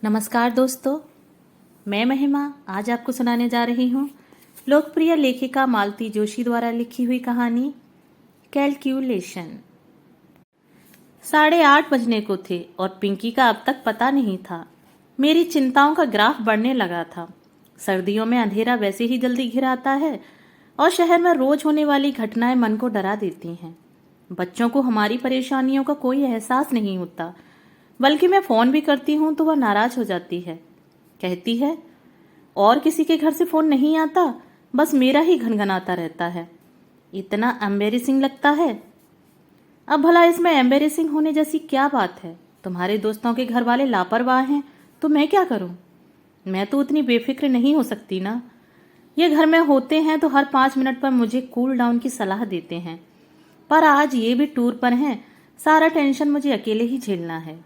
नमस्कार दोस्तों, मैं महिमा आज आपको सुनाने जा रही हूँ लोकप्रिय लेखिका मालती जोशी द्वारा लिखी हुई कहानी कैलक्यूलेशन। 8:30 बजने को थे और पिंकी का अब तक पता नहीं था। मेरी चिंताओं का ग्राफ बढ़ने लगा था। सर्दियों में अंधेरा वैसे ही जल्दी घिर आता है और शहर में रोज होने वाली घटनाएं मन को डरा देती हैं। बच्चों को हमारी परेशानियों का कोई एहसास नहीं होता, बल्कि मैं फोन भी करती हूँ तो वह नाराज हो जाती है। कहती है और किसी के घर से फोन नहीं आता, बस मेरा ही घनघनाता रहता है। इतना एम्बेरेसिंग लगता है। अब भला इसमें एम्बेरेसिंग होने जैसी क्या बात है? तुम्हारे दोस्तों के घर वाले लापरवाह हैं तो मैं क्या करूं? मैं तो उतनी बेफिक्र नहीं हो सकती ना। ये घर में होते हैं तो हर 5 मिनट पर मुझे कूल डाउन की सलाह देते हैं, पर आज ये भी टूर पर हैं। सारा टेंशन मुझे अकेले ही झेलना है।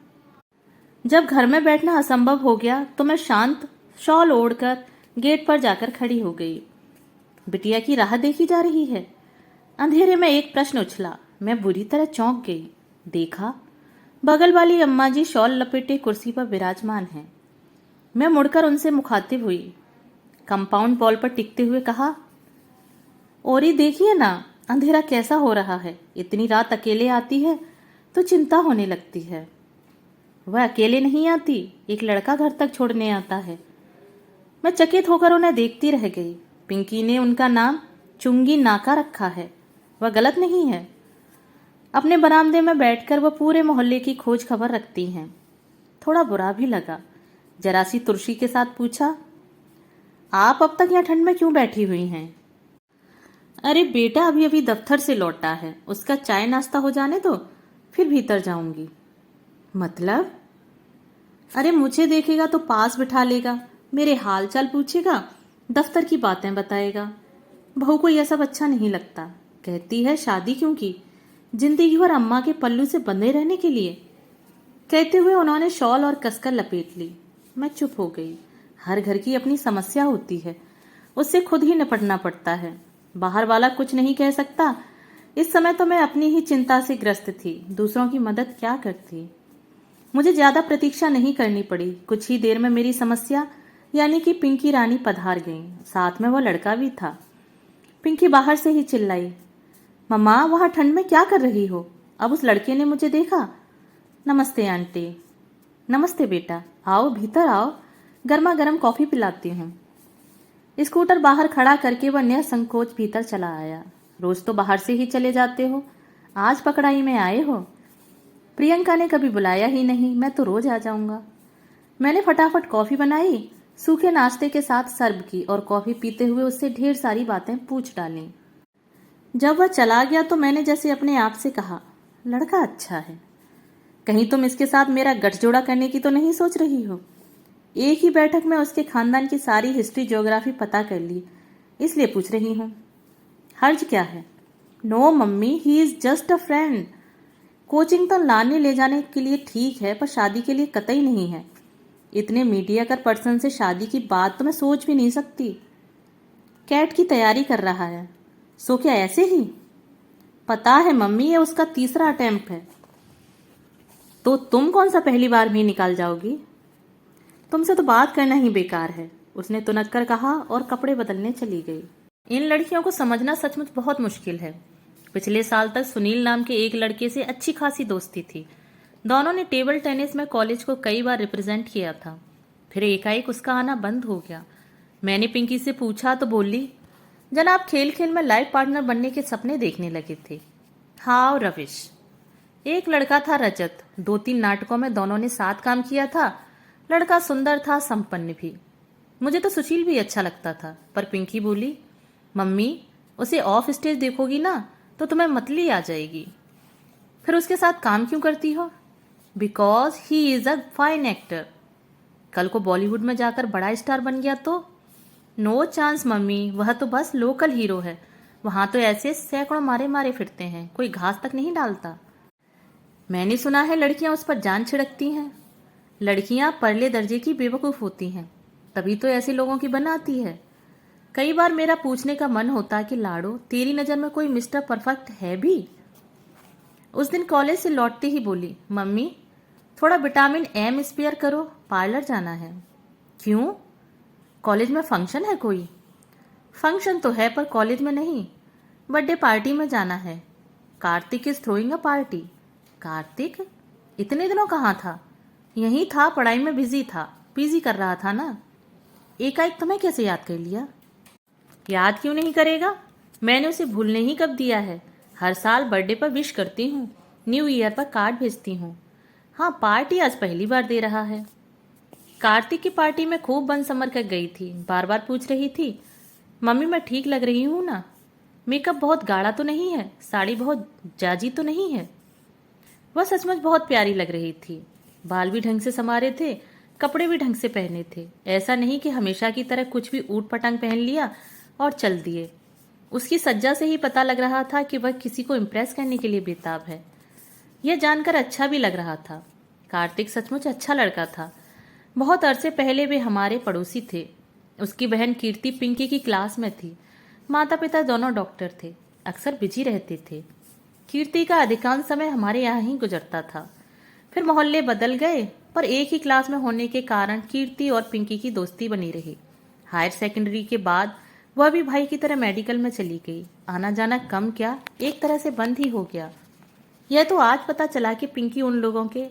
जब घर में बैठना असंभव हो गया तो मैं शांत शॉल ओढ़कर गेट पर जाकर खड़ी हो गई। बिटिया की राह देखी जा रही है। अंधेरे में एक प्रश्न उछला। मैं बुरी तरह चौंक गई। देखा, बगल वाली अम्मा जी शॉल लपेटे कुर्सी पर विराजमान हैं। मैं मुड़कर उनसे मुखातिब हुई। कंपाउंड वॉल पर टिकते हुए कहा, ओरी देखिए ना, अंधेरा कैसा हो रहा है। इतनी रात अकेले आती है तो चिंता होने लगती है। वह अकेले नहीं आती, एक लड़का घर तक छोड़ने आता है। मैं चकित होकर उन्हें देखती रह गई। पिंकी ने उनका नाम चुंगी नाका रखा है। वह गलत नहीं है। अपने बरामदे में बैठकर वह पूरे मोहल्ले की खोज खबर रखती हैं। थोड़ा बुरा भी लगा। जरा सी तुर्शी के साथ पूछा, आप अब तक यहाँ ठंड में क्यों बैठी हुई हैं? अरे बेटा अभी अभी दफ्तर से लौटा है, उसका चाय नाश्ता हो जाने दो, फिर भीतर जाऊंगी। मतलब? अरे मुझे देखेगा तो पास बिठा लेगा, मेरे हाल चाल पूछेगा, दफ्तर की बातें बताएगा। बहू को यह सब अच्छा नहीं लगता। कहती है शादी क्यों की, जिंदगी भर अम्मा के पल्लू से बंधे रहने के लिए। कहते हुए उन्होंने शॉल और कसकर लपेट ली। मैं चुप हो गई। हर घर की अपनी समस्या होती है, उससे खुद ही निपटना पड़ता है। बाहर वाला कुछ नहीं कह सकता। इस समय तो मैं अपनी ही चिंता से ग्रस्त थी, दूसरों की मदद क्या करती। मुझे ज्यादा प्रतीक्षा नहीं करनी पड़ी। कुछ ही देर में मेरी समस्या यानी कि पिंकी रानी पधार गई। साथ में वो लड़का भी था। पिंकी बाहर से ही चिल्लाई, मम्मा वहां ठंड में क्या कर रही हो? अब उस लड़के ने मुझे देखा। नमस्ते आंटी। नमस्ते बेटा, आओ भीतर आओ, गर्मा गर्म कॉफी पिलाती हूँ। स्कूटर बाहर खड़ा करके वह निसंकोच भीतर चला आया। रोज तो बाहर से ही चले जाते हो, आज पकड़ाई में आए हो? प्रियंका ने कभी बुलाया ही नहीं, मैं तो रोज आ जाऊंगा। मैंने फटाफट कॉफी बनाई, सूखे नाश्ते के साथ सर्व की और कॉफी पीते हुए उससे ढेर सारी बातें पूछ डाली। जब वह चला गया तो मैंने जैसे अपने आप से कहा, लड़का अच्छा है। कहीं तुम इसके साथ मेरा गठजोड़ा करने की तो नहीं सोच रही हो? एक ही बैठक में उसके खानदान की सारी हिस्ट्री ज्योग्राफी पता कर ली, इसलिए पूछ रही हूँ। हर्ज क्या है? No mummy, he is just a friend. Coaching तो लाने ले जाने के लिए ठीक है, पर शादी के लिए कतई नहीं है। इतने मीडिया पर्सन से शादी की बात तो मैं सोच भी नहीं सकती। कैट की तैयारी कर रहा है। सो क्या ऐसे ही? पता है मम्मी, ये उसका तीसरा अटेम्प्ट है। तो तुम कौन सा पहली बार भी निकाल जाओगी? तुमसे तो बात करना ही बेकार है, उसने तुनक कर कहा और कपड़े बदलने चली गई। इन लड़कियों को समझना सचमुच बहुत मुश्किल है। पिछले साल तक सुनील नाम के एक लड़के से अच्छी खासी दोस्ती थी। दोनों ने टेबल टेनिस में कॉलेज को कई बार रिप्रेजेंट किया था। फिर एकाएक उसका आना बंद हो गया। मैंने पिंकी से पूछा तो बोली, जनाब खेल खेल में लाइफ पार्टनर बनने के सपने देखने लगे थे। हाउ रविश। एक लड़का था रजत, 2-3 नाटकों में दोनों ने साथ काम किया था। लड़का सुंदर था, संपन्न भी। मुझे तो सुशील भी अच्छा लगता था, पर पिंकी बोली, मम्मी उसे ऑफ स्टेज देखोगी ना तो तुम्हें मतली आ जाएगी। फिर उसके साथ काम क्यों करती हो? Because he is a fine actor. कल को बॉलीवुड में जाकर बड़ा स्टार बन गया तो? नो चांस मम्मी, वह तो बस लोकल हीरो है। वहां तो ऐसे सैकड़ों मारे मारे फिरते हैं, कोई घास तक नहीं डालता। मैंने सुना है लड़कियां उस पर जान छिड़कती हैं। लड़कियां परले दर्जे की बेवकूफ होती हैं, तभी तो ऐसे लोगों की बनाती है। कई बार मेरा पूछने का मन होता कि लाडो, तेरी नजर में कोई मिस्टर परफेक्ट है भी? उस दिन कॉलेज से लौटते ही बोली, मम्मी थोड़ा विटामिन एम स्पेयर करो, पार्लर जाना है। क्यों? कॉलेज में फंक्शन है कोई? फंक्शन तो है पर कॉलेज में नहीं, बर्थडे पार्टी में जाना है। Kartik is throwing a party. Kartik? इतने दिनों कहाँ था? यहीं था, पढ़ाई में बिजी था, पीजी कर रहा था ना। एकाएक तुम्हें कैसे याद कर लिया? याद क्यों नहीं करेगा? मैंने उसे भूलने ही कब दिया है। हर साल बर्थडे पर विश करती हूँ, न्यू ईयर पर कार्ड भेजती हूँ। हाँ, पार्टी आज पहली बार दे रहा है। कार्तिक की पार्टी में खूब बन संवर कर गई थी, बार बार पूछ रही थी, मम्मी मैं ठीक लग रही हूँ ना? मेकअप बहुत गाढ़ा तो नहीं है? साड़ी बहुत जाजी तो नहीं है? वह सचमुच बहुत प्यारी लग रही थी। बाल भी ढंग से संवारे थे, कपड़े भी ढंग से पहने थे। ऐसा नहीं कि हमेशा की तरह कुछ भी ऊट पटांग पहन लिया और चल दिए। उसकी सज्जा से ही पता लग रहा था कि वह किसी को इम्प्रेस करने के लिए बेताब है। यह जानकर अच्छा भी लग रहा था। कार्तिक सचमुच अच्छा लड़का था। बहुत अरसे पहले वे हमारे पड़ोसी थे। उसकी बहन कीर्ति पिंकी की क्लास में थी। माता पिता दोनों डॉक्टर थे, अक्सर बिजी रहते थे। कीर्ति का अधिकांश समय हमारे यहाँ ही गुजरता था। फिर मोहल्ले बदल गए, पर एक ही क्लास में होने के कारण कीर्ति और पिंकी की दोस्ती बनी रही। हायर सेकेंडरी के बाद वह भी भाई की तरह मेडिकल में चली गई। आना जाना कम क्या, एक तरह से बंद ही हो गया। यह तो आज पता चला कि पिंकी उन लोगों के,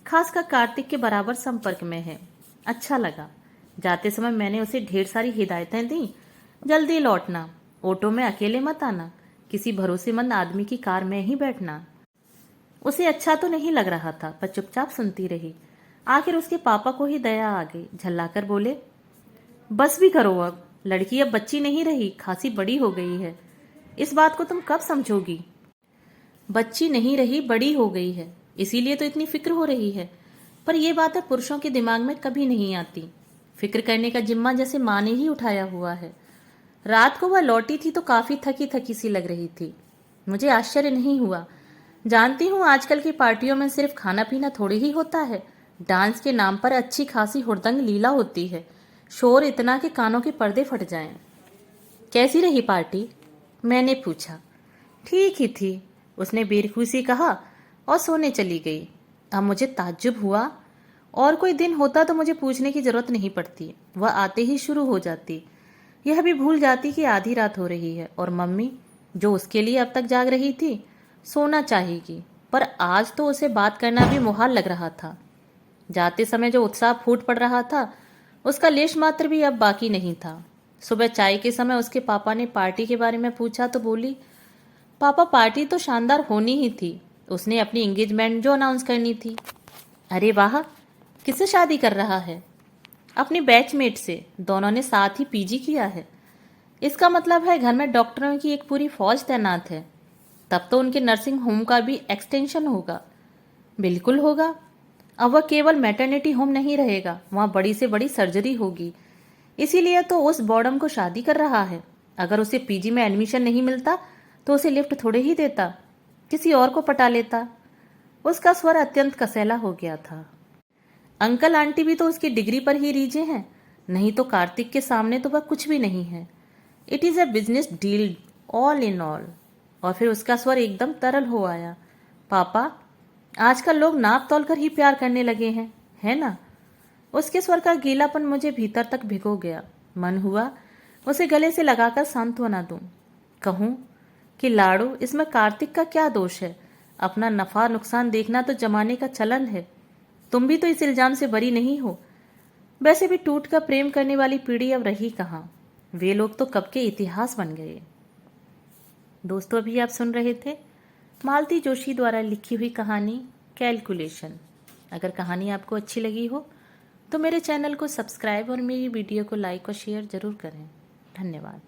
खासकर कार्तिक के बराबर संपर्क में है। अच्छा लगा। जाते समय मैंने उसे ढेर सारी हिदायतें दी। जल्दी लौटना, ऑटो में अकेले मत आना, किसी भरोसेमंद आदमी की कार में ही बैठना। उसे अच्छा तो नहीं लग रहा था, पर चुपचाप सुनती रही। आखिर उसके पापा को ही दया आ गई। झल्लाकर बोले, बस भी करो अब, लड़की अब बच्ची नहीं रही, खासी बड़ी हो गई है। इस बात को तुम कब समझोगी? बच्ची नहीं रही, बड़ी हो गई है, इसीलिए तो इतनी फिक्र हो रही है। पर यह बातें पुरुषों के दिमाग में कभी नहीं आती। फिक्र करने का जिम्मा जैसे माँ ने ही उठाया हुआ है। रात को वह लौटी थी तो काफी थकी थकी सी लग रही थी। मुझे आश्चर्य नहीं हुआ। जानती हूँ आजकल की पार्टियों में सिर्फ खाना पीना थोड़ी ही होता है। डांस के नाम पर अच्छी खासी हुड़दंग लीला होती है। शोर इतना कि कानों के पर्दे फट जाएं। कैसी रही पार्टी? मैंने पूछा। ठीक ही थी, उसने बेरखुशी कहा और सोने चली गई। अब मुझे ताज्जुब हुआ। और कोई दिन होता तो मुझे पूछने की जरूरत नहीं पड़ती, वह आते ही शुरू हो जाती। यह भी भूल जाती कि आधी रात हो रही है और मम्मी, जो उसके लिए अब तक जाग रही थी, सोना चाहेगी। पर आज तो उसे बात करना भी मुहाल लग रहा था। जाते समय जो उत्साह फूट पड़ रहा था, उसका लेश मात्र भी अब बाकी नहीं था। सुबह चाय के समय उसके पापा ने पार्टी के बारे में पूछा तो बोली, पापा पार्टी तो शानदार होनी ही थी, उसने अपनी एंगेजमेंट जो अनाउंस करनी थी। अरे वाह, किससे शादी कर रहा है? अपने बैचमेट से, दोनों ने साथ ही पीजी किया है। इसका मतलब है घर में डॉक्टरों की एक पूरी फौज तैनात है। तब तो उनके नर्सिंग होम का भी एक्सटेंशन होगा। बिल्कुल होगा। अब वह केवल मैटरनिटी होम नहीं रहेगा, वहाँ बड़ी से बड़ी सर्जरी होगी। इसीलिए तो उस बॉडम को शादी कर रहा है। अगर उसे पीजी में एडमिशन नहीं मिलता तो उसे लिफ्ट थोड़े ही देता, किसी और को पटा लेता। उसका स्वर अत्यंत कसैला हो गया था। अंकल आंटी भी तो उसकी डिग्री पर ही रीझे हैं, नहीं तो कार्तिक के सामने तो वह कुछ भी नहीं है। It is a business deal all in all. और फिर उसका स्वर एकदम तरल हो आया। पापा, आजकल लोग नाप तोल कर ही प्यार करने लगे हैं, है ना? उसके स्वर का गीलापन मुझे भीतर तक भिगो गया। मन हुआ उसे गले से लगाकर सांत्वना दूं। कहूं कि लाड़ो, इसमें कार्तिक का क्या दोष है? अपना नफा नुकसान देखना तो जमाने का चलन है। तुम भी तो इस इल्जाम से बरी नहीं हो। वैसे भी टूट कर प्रेम करने वाली पीढ़ी अब रही कहाँ? वे लोग तो कब के इतिहास बन गए। दोस्तों, अभी आप सुन रहे थे मालती जोशी द्वारा लिखी हुई कहानी कैलकुलेशन। अगर कहानी आपको अच्छी लगी हो तो मेरे चैनल को सब्सक्राइब और मेरी वीडियो को लाइक और शेयर जरूर करें। धन्यवाद।